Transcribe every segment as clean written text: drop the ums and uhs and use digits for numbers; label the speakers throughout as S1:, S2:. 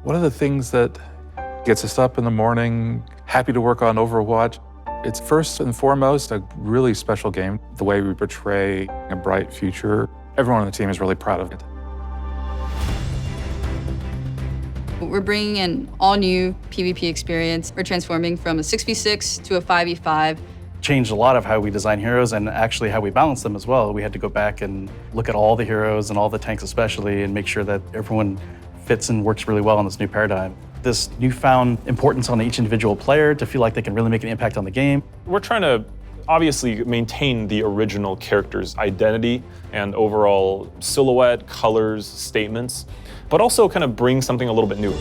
S1: One of the things that gets us up in the morning, happy to work on Overwatch, it's first and foremost a really special game. The way we portray a bright future, everyone on the team is really proud of it.
S2: We're bringing an all-new PvP experience. We're transforming from a 6v6 to a 5v5.
S3: Changed a lot of how we design heroes and actually how we balance them as well. We had to go back and look at all the heroes and all the tanks especially and make sure that everyone fits and works really well in this new paradigm. This newfound importance on each individual player to feel like they can really make an impact on the game.
S4: We're trying to obviously maintain the original character's identity and overall silhouette, colors, statements, but also kind of bring something a little bit new.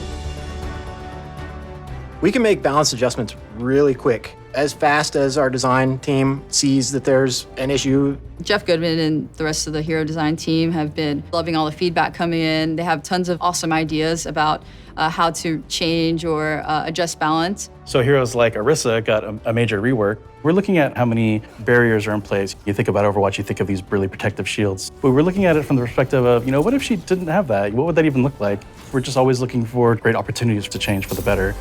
S5: We can make balance adjustments really quick, as fast as our design team sees that there's an issue.
S2: Jeff Goodman and the rest of the hero design team have been loving all the feedback coming in. They have tons of awesome ideas about how to change or adjust balance.
S3: So heroes like Orisa got a major rework. We're looking at how many barriers are in place. You think about Overwatch, you think of these really protective shields. But we're looking at it from the perspective of, what if she didn't have that? What would that even look like? We're just always looking for great opportunities to change for the better.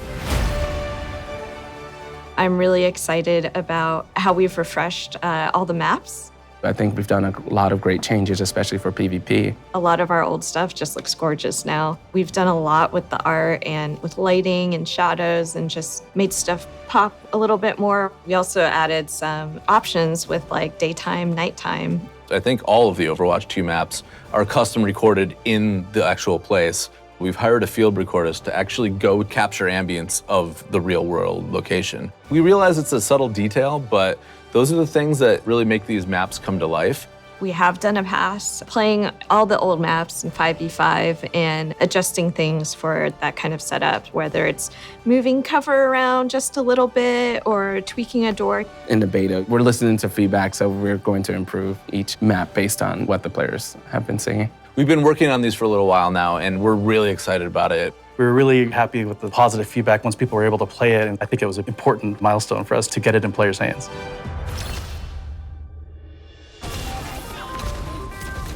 S6: I'm really excited about how we've refreshed all the maps.
S7: I think we've done a lot of great changes, especially for PvP.
S6: A lot of our old stuff just looks gorgeous now. We've done a lot with the art and with lighting and shadows and just made stuff pop a little bit more. We also added some options with like daytime, nighttime.
S8: I think all of the Overwatch 2 maps are custom recorded in the actual place. We've hired a field recordist to actually go capture ambience of the real world location. We realize it's a subtle detail, but those are the things that really make these maps come to life.
S6: We have done a pass playing all the old maps in 5v5 and adjusting things for that kind of setup, whether it's moving cover around just a little bit or tweaking a door.
S7: In the beta, we're listening to feedback, so we're going to improve each map based on what the players have been saying.
S8: We've been working on these for a little while now, and we're really excited about it.
S3: We were really happy with the positive feedback once people were able to play it, and I think it was an important milestone for us to get it in players' hands.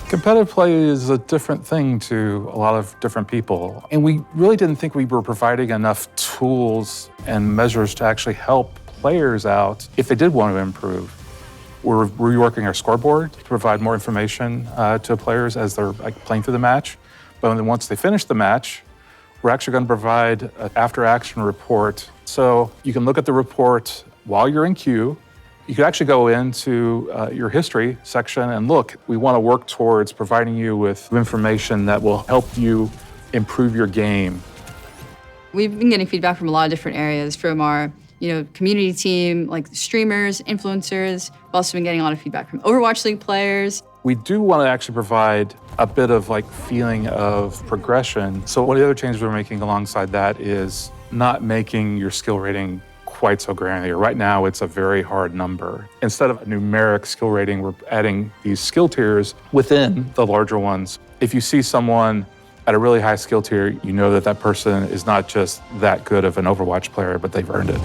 S1: Competitive play is a different thing to a lot of different people. And we really didn't think we were providing enough tools and measures to actually help players out if they did want to improve. We're reworking our scoreboard to provide more information to players as they're playing through the match. But then once they finish the match, we're actually going to provide an after-action report. So you can look at the report while you're in queue. You could actually go into your history section and look. We want to work towards providing you with information that will help you improve your game.
S2: We've been getting feedback from a lot of different areas, from our community team, like streamers, influencers. We've also been getting a lot of feedback from Overwatch League players.
S1: We do want to actually provide a bit of feeling of progression. So one of the other changes we're making alongside that is not making your skill rating quite so granular. Right now, it's a very hard number. Instead of a numeric skill rating, we're adding these skill tiers within the larger ones. If you see someone at a really high skill tier, you know that that person is not just that good of an Overwatch player, but they've earned it.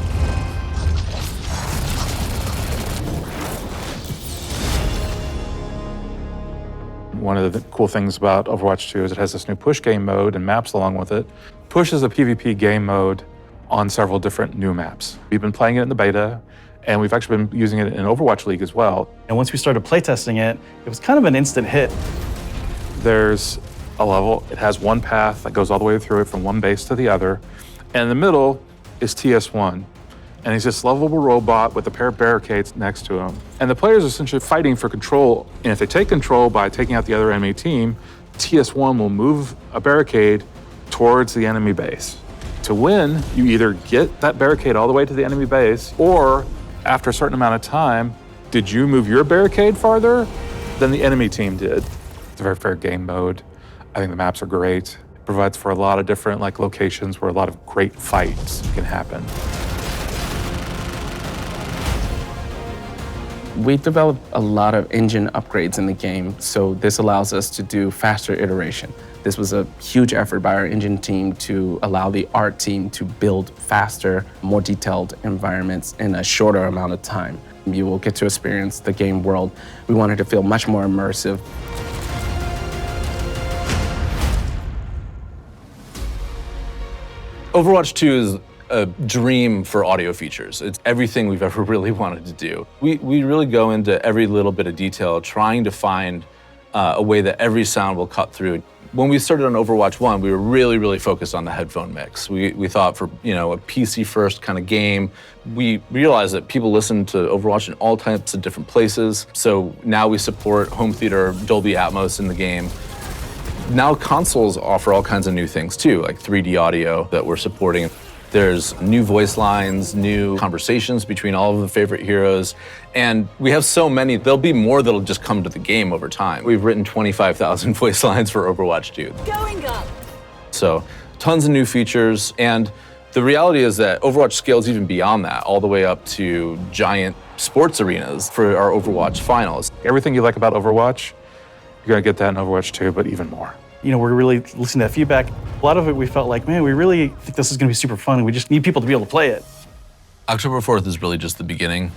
S1: One of the cool things about Overwatch 2 is it has this new push game mode and maps along with it. Push is a PvP game mode on several different new maps. We've been playing it in the beta, and we've actually been using it in Overwatch League as well.
S3: And once we started playtesting it, it was kind of an instant hit.
S1: There's a level, it has one path that goes all the way through it from one base to the other, and in the middle is TS1. And he's this lovable robot with a pair of barricades next to him. And the players are essentially fighting for control, and if they take control by taking out the other enemy team, TS1 will move a barricade towards the enemy base. To win, you either get that barricade all the way to the enemy base, or after a certain amount of time, did you move your barricade farther than the enemy team did? It's a very fair game mode. I think the maps are great. It provides for a lot of different locations where a lot of great fights can happen.
S7: We developed a lot of engine upgrades in the game, so this allows us to do faster iteration. This was a huge effort by our engine team to allow the art team to build faster, more detailed environments in a shorter amount of time. You will get to experience the game world. We wanted to feel much more immersive.
S8: Overwatch 2 is a dream for audio features. It's everything we've ever really wanted to do. We really go into every little bit of detail, trying to find a way that every sound will cut through. When we started on Overwatch 1, we were really focused on the headphone mix. We thought for a PC-first kind of game, we realized that people listen to Overwatch in all types of different places. So now we support home theater, Dolby Atmos in the game. Now consoles offer all kinds of new things too, like 3D audio that we're supporting. There's new voice lines, new conversations between all of the favorite heroes, and we have so many, there'll be more that'll just come to the game over time. We've written 25,000 voice lines for Overwatch 2.
S9: Going up.
S8: So tons of new features, and the reality is that Overwatch scales even beyond that, all the way up to giant sports arenas for our Overwatch finals.
S1: Everything you like about Overwatch, you're gonna get that in Overwatch 2, but even more.
S3: We're really listening to that feedback. A lot of it we felt like, man, we really think this is gonna be super fun and we just need people to be able to play it.
S8: October 4th is really just the beginning.